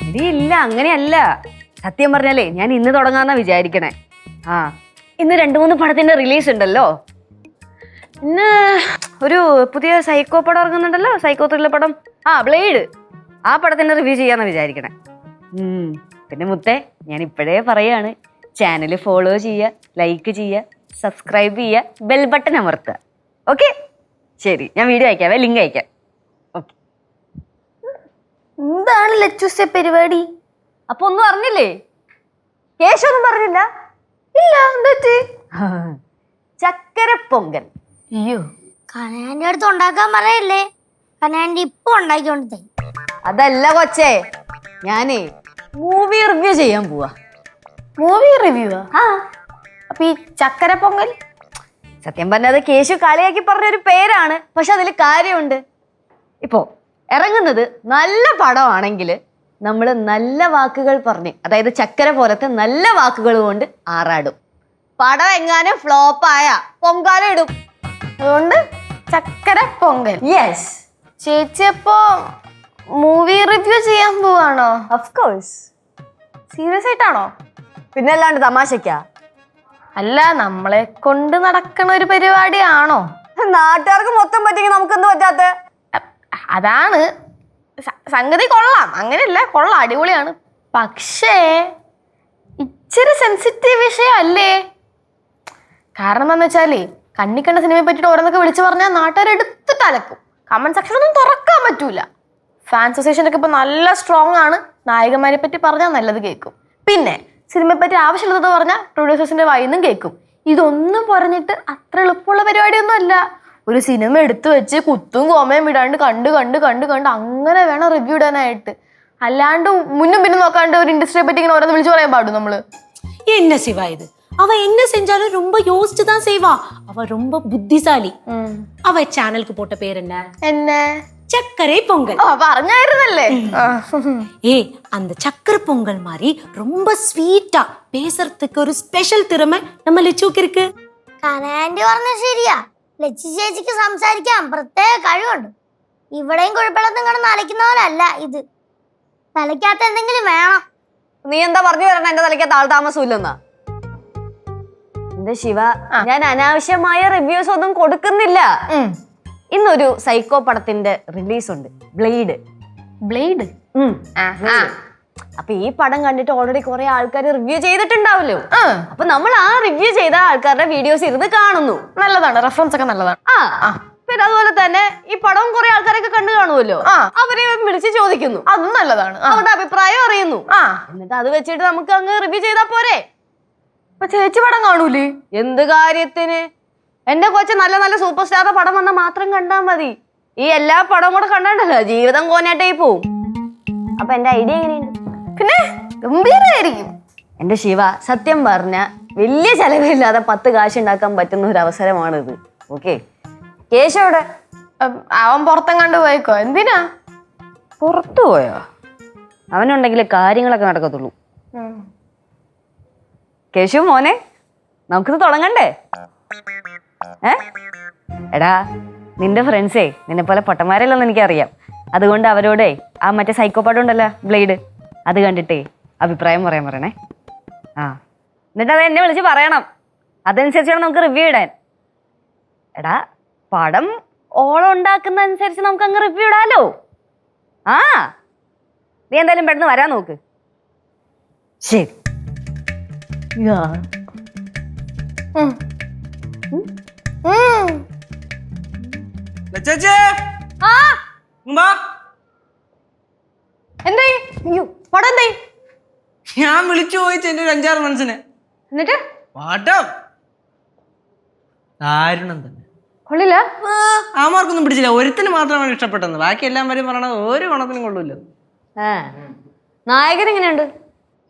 ഇനി ഇല്ല, അങ്ങനെയല്ല. സത്യം പറഞ്ഞാലേ ഞാൻ ഇന്ന് തുടങ്ങാന്നാ വിചാരിക്കണേ. ഇന്ന് 2-3 പടത്തിന്റെ റിലീസ് ഉണ്ടല്ലോ. ഇന്ന് ഒരു പുതിയ സൈക്കോ പടം ഇറങ്ങുന്നുണ്ടല്ലോ, സൈക്കോ ത്രില്ലർ പടം. ബ്ലേഡ്. ആ പടത്തിന്റെ റിവ്യൂ ചെയ്യാന്നാ വിചാരിക്കണേ. പിന്നെ മുത്തേ, ഞാൻ ഇപ്പോഴേ പറയാണ്, ചാനൽ ഫോളോ ചെയ്യുക, ലൈക്ക് ചെയ്യുക, സബ്സ്ക്രൈബ് ചെയ്യുക, ബെൽ ബട്ടൺ അമർത്തുക. ഓക്കെ, ശരി. ഞാൻ വീഡിയോ അയക്കാവേ, ലിങ്ക് അയക്കാം. ഓക്കെ. എന്താണ് ലച്ചൂസെ പരിപാടി? അപ്പൊ ഒന്നും അറിഞ്ഞില്ലേ? കേശൊന്നും പറഞ്ഞില്ല? ഇല്ല. എന്താ? ചക്കര പൊങ്കൽ. അയ്യോ, കനാന്റെ അടുത്ത് ഉണ്ടാക്കാൻ പറയല്ലേ, കനാന്റെ ഇപ്പൊ ഉണ്ടാക്കിക്കൊണ്ടേ. അതല്ല കൊച്ചേ, ഞാനേ മൂവി റിവ്യൂ ചെയ്യാൻ പോവാ. മൂവി റിവ്യൂവാ? അപ്പൊ ഈ ചക്കര പൊങ്കൽ? സത്യം പറഞ്ഞത് കേശു കളിയാക്കി പറഞ്ഞൊരു പേരാണ്, പക്ഷെ അതിൽ കാര്യമുണ്ട്. ഇപ്പോ ഇറങ്ങുന്നത് നല്ല പടമാണെങ്കിൽ നമ്മൾ നല്ല വാക്കുകൾ പറഞ്ഞ്, അതായത് ചക്കര പോലത്തെ നല്ല വാക്കുകൾ കൊണ്ട് ആറാടും. പടം എങ്ങാനും ഫ്ലോപ്പായ പൊങ്കാല ഇടും. അതുകൊണ്ട് ചക്കര പൊങ്കൽ. യെസ്. ചേച്ചി അപ്പോ മൂവി റിവ്യൂ ചെയ്യാൻ പോവാണോ? Of course. സീരിയസ് ആയിട്ടാണോ? പിന്നെ അല്ലാണ്ട് തമാശക്കാ? അല്ല, നമ്മളെ കൊണ്ട് നടക്കണ ഒരു പരിപാടിയാണോ? നാട്ടുകാർക്ക് മൊത്തം പറ്റിയെങ്കിൽ നമുക്കെന്ത് പറ്റാത്ത? അതാണ് സംഗതി. കൊള്ളാം, അങ്ങനെയല്ല, കൊള്ളാം, അടിപൊളിയാണ്. പക്ഷേ ഇച്ചിരി സെൻസിറ്റീവ് വിഷയമല്ലേ? കാരണം എന്താന്ന് വെച്ചാല്, കണ്ണിക്കണ്ട സിനിമയെ പറ്റിയിട്ട് ഓരോന്നൊക്കെ വിളിച്ചു പറഞ്ഞാൽ നാട്ടുകാർ എടുത്തിട്ട് അലക്കും. കമന്റ് സെക്ഷനൊന്നും തുറക്കാൻ പറ്റൂല. ഫാൻസ് അസോസിയേഷൻ ഒക്കെ ഇപ്പൊ നല്ല സ്ട്രോങ് ആണ്. നായകന്മാരെ പറ്റി പറഞ്ഞാൽ നല്ലത് കേൾക്കും. പിന്നെ സിനിമയെ പറ്റി ആവശ്യമുള്ളത് പറഞ്ഞാൽ പ്രൊഡ്യൂസേഴ്സിന്റെ വായിന്നും കേൾക്കും. ഇതൊന്നും പറഞ്ഞിട്ട് അത്ര എളുപ്പമുള്ള പരിപാടിയൊന്നും അല്ല. ഒരു സിനിമ എടുത്തു വെച്ച് കുത്തും കോമയും വിടാണ്ട് കണ്ട് കണ്ട് കണ്ട് കണ്ട് അങ്ങനെ വേണം റിവ്യൂ ഇടാനായിട്ട്. അല്ലാണ്ട് മുന്നും പിന്നും നോക്കാണ്ട് ഒരു ഇൻഡസ്ട്രിയെ പറ്റി ഇങ്ങനെ ഓരോന്ന് വിളിച്ചു പറയാൻ പാടും നമ്മള്. என்ன சிவா இது? அவ என்ன செஞ்சாலும் ரொம்ப யோசிச்சு தான் செய்வா. அவ ரொம்ப புத்திசாலி. அவ சேனலுக்கு போட்ட பேர் என்ன? എന്നെ சக்கரை பொங்கல். പറഞ്ഞായിരുന്നല്ലേ? ஏய், அந்த சக்கரை பொங்கல் மாதிரி ரொம்ப ஸ்வீட்டா பேசுறதுக்கு ஒரு ஸ்பெஷல் திறமை நம்ம லிச்சுக்கு இருக்கு. കനാന്റെ പറഞ്ഞ ശരിയാ. ലച്ചി ചേച്ചിക്ക് സംസാരിക്കാൻ പ്രത്യേക കഴിവുണ്ട്. ഇവിടെയും കുഴപ്പമില്ലാത്ത ഇങ്ങനെ നലയ്ക്കുന്ന പോലല്ല ഇത്. തലയ്ക്കകത്ത് എന്തെങ്കിലും വേണം. നീ എന്താ പറഞ്ഞു വരണ? എന്റെ തലയ്ക്കകത്ത് ആൾ താമസം ഇല്ലെന്നാ? എന്റെ ശിവ, ഞാൻ അനാവശ്യമായ റിവ്യൂസ് ഒന്നും കൊടുക്കുന്നില്ല. ഇന്നൊരു സൈക്കോ പടത്തിന്റെ റിലീസ് ഉണ്ട്, ബ്ലേഡ്. ബ്ലേഡ്? അപ്പൊ ഈ പടം കണ്ടിട്ട് ഓൾറെഡി കുറെ ആൾക്കാർ റിവ്യൂ ചെയ്തിട്ടുണ്ടാവല്ലോ. അപ്പൊ നമ്മൾ ആ റിവ്യൂ ചെയ്ത ആൾക്കാരുടെ വീഡിയോസ് ഇരുന്ന് കാണുന്നു. നല്ലതാണ്, റെഫറൻസ് ഒക്കെ നല്ലതാണ്. പിന്നെ അതുപോലെ തന്നെ ഈ പടം കുറെ ആൾക്കാരൊക്കെ കണ്ടു കാണുമല്ലോ, അവരെ വിളിച്ച് ചോദിക്കുന്നു. അതും നല്ലതാണ്. അവരുടെ അഭിപ്രായം അറിയുന്നു. എന്നിട്ട് അത് വെച്ചിട്ട് നമുക്ക് അങ്ങ് റിവ്യൂ ചെയ്താ പോരെ? അപ്പൊ ചേച്ചി പടം കാണൂലേ? എന്ത് കാര്യത്തിന്? എന്റെ കൊച്ചു നല്ല നല്ല സൂപ്പർ സ്റ്റാറുടെ പടം വന്നാൽ മാത്രം കണ്ടാൽ മതി. ഈ എല്ലാ പടവും കൂടെ കണ്ടല്ലോ ജീവിതം കോനായിട്ടായി പോവും. അപ്പൊ എന്റെ ഐഡിയ എങ്ങനെയുണ്ട്? പിന്നെ ഗംഭീരമായിരിക്കും. എന്റെ ശിവ, സത്യം പറഞ്ഞ വലിയ ചെലവില്ലാതെ 10 കാശ് ഉണ്ടാക്കാൻ പറ്റുന്ന ഒരു അവസരമാണിത്. ഓക്കെ. കേശവിടെ? അവൻ പുറത്തെങ്ങാണ്ട് പോയേക്കോ. എന്തിനാ? പുറത്തു പോയോ? അവനുണ്ടെങ്കിൽ കാര്യങ്ങളൊക്കെ നടക്കത്തുള്ളൂ. കേശു മോനെ, നമുക്കിത് തുടങ്ങണ്ടേ? എടാ, നിന്റെ ഫ്രണ്ട്സേ നിന്നെ പോലെ പൊട്ടന്മാരല്ലെന്ന് എനിക്കറിയാം. അതുകൊണ്ട് അവരോടേ ആ മറ്റേ സൈക്കോ പടം ഉണ്ടല്ലോ, ബ്ലേഡ്, അത് കണ്ടിട്ടേ അഭിപ്രായം പറയാൻ പറയണേ. എന്നിട്ട് അത് എന്നെ വിളിച്ച് പറയണം. അതനുസരിച്ച് വേണം നമുക്ക് റിവ്യൂ ഇടാൻ. എടാ, പടം ഓളം ഉണ്ടാക്കുന്ന അനുസരിച്ച് നമുക്ക് അങ്ങ് റിവ്യൂ ഇടാലോ. നീ എന്തായാലും പെട്ടെന്ന് വരാൻ നോക്ക്. ശരി. ഞാൻ വിളിച്ചു പോയിട്ട് എന്റെ ഒരു 5-6 ഫ്രണ്ട്സിനെ. എന്നിട്ട് പാട്ടം ദാരുണം തന്നെ. കൊള്ളില്ല. ആമാർക്കൊന്നും പിടിച്ചില്ല. ഒരുത്തിന് മാത്രമാണ് ഇഷ്ടപ്പെട്ടത്. ബാക്കി എല്ലാം വരും പറയണത് ഒരു ഗുണത്തിനും കൊള്ളൂല്ല. നായകൻ എങ്ങനെയുണ്ട്?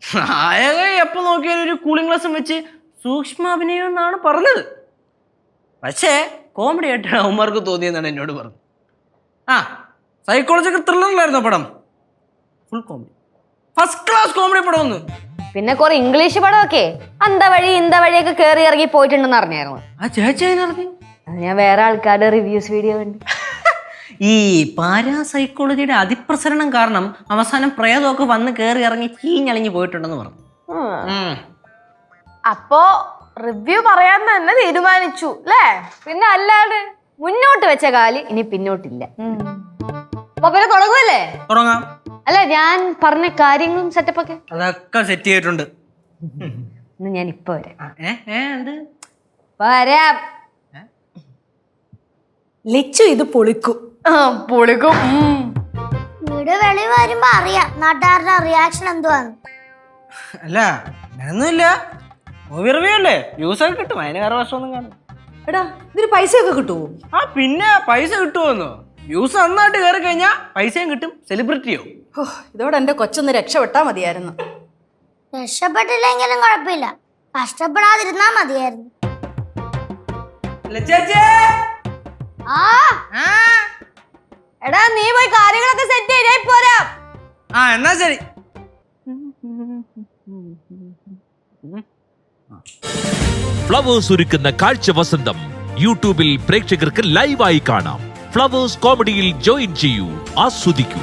നായക എപ്പോ നോക്കിയാലും ഒരു കൂളിംഗ് ഗ്ലാസും വെച്ച് സൂക്ഷ്മ അഭിനയം എന്നാണ് പറഞ്ഞത്. പക്ഷേ കോമഡി ആയിട്ടാണ് അവന്മാർക്ക് തോന്നിയെന്നാണ് എന്നോട് പറഞ്ഞത്. സൈക്കോളജിക്കൽ ത്രില്ലറിലായിരുന്നു പടം. Full comedy, first class comedy പടം ഒന്ന്. പിന്നെ കുറെ ഇംഗ്ലീഷ് പടമൊക്കെ അന്ത വഴിയൊക്കെ കേറി ഇറങ്ങി പോയിട്ടുണ്ടെന്ന് അറിഞ്ഞായിരുന്നു. ആ ചേച്ചി അതിനറിഞ്ഞു? ഞാൻ വേറെ ആൾക്കാരുടെ റിവ്യൂസ് വീഡിയോ കണ്ടു. ഈ പാരാസൈക്കോളജിയുടെ അതിപ്രസരണം കാരണം അവസാനം പ്രേതമൊക്കെ വന്ന് കയറി ഇറങ്ങി ചീഞ്ഞളിഞ്ഞ് പോയിട്ടുണ്ടെന്ന് പറഞ്ഞു. അപ്പോ റിവ്യൂ പറയാൻ തന്നെ തീരുമാനിച്ചു അല്ലേ? പിന്നെ അല്ലാണ്ട് മുന്നോട്ട് വെച്ച കാല് ഇനി പിന്നോട്ടില്ല. അപ്പൊ പിന്നെ തുടങ്ങുമല്ലേ? തുടങ്ങാം. അല്ല, ഞാൻ പറഞ്ഞ കാര്യങ്ങളും സെറ്റപ്പ് ഒക്കെ അതൊക്കെ സെറ്റ് ചെയ്തിട്ടുണ്ട്. ഇന്ന് ഞാൻ ഇപ്പൊ വരാം. എന്ത് വരാം. ലച്ചു ഇത് പൊളിക്കും. പൊളിക്കും. വീട് വെളി വരുമ്പോ അറിയാം നാട്ടുകാരുടെ റിയാക്ഷൻ എന്തുവാന്ന്. അല്ല അങ്ങനൊന്നുമില്ല, മൂവി റിവ്യൂ അല്ലേ, വ്യൂസ് ഒക്കെ കിട്ടും, അതിന് വേറെ വർഷമൊന്നും കാണും. എടാ ഇതിന് പൈസയൊക്കെ കിട്ടുമോ? ആ പിന്നെ പൈസ കിട്ടുമോന്നോ? വ്യൂസ് നന്നായിട്ട് കയറി കഴിഞ്ഞാൽ പൈസയും കിട്ടും, സെലിബ്രിറ്റിയോ. ഇതോടെ എന്റെ കൊച്ചൊന്ന് രക്ഷപ്പെട്ടാ മതിയായിരുന്നു. രക്ഷപ്പെട്ടില്ലെങ്കിലും കുഴപ്പമില്ല, കഷ്ടപ്പെടാതിരുന്നാ മതിയായിരുന്നു. ആ എടാ, നീ പോയി കാര്യങ്ങളൊക്കെ സെറ്റ് ചെയ്തേ പോരാ. ആ എന്നാ ശരി. ഫ്ലവേഴ്സ് ഒരുക്കുന്ന കാഴ്ച വസന്തം യൂട്യൂബിൽ പ്രേക്ഷകർക്ക് ലൈവായി കാണാം. ഫ്ലവേഴ്സ് കോമഡിയിൽ ജോയിൻ ചെയ്യൂ, ആസ്വദിക്കൂ.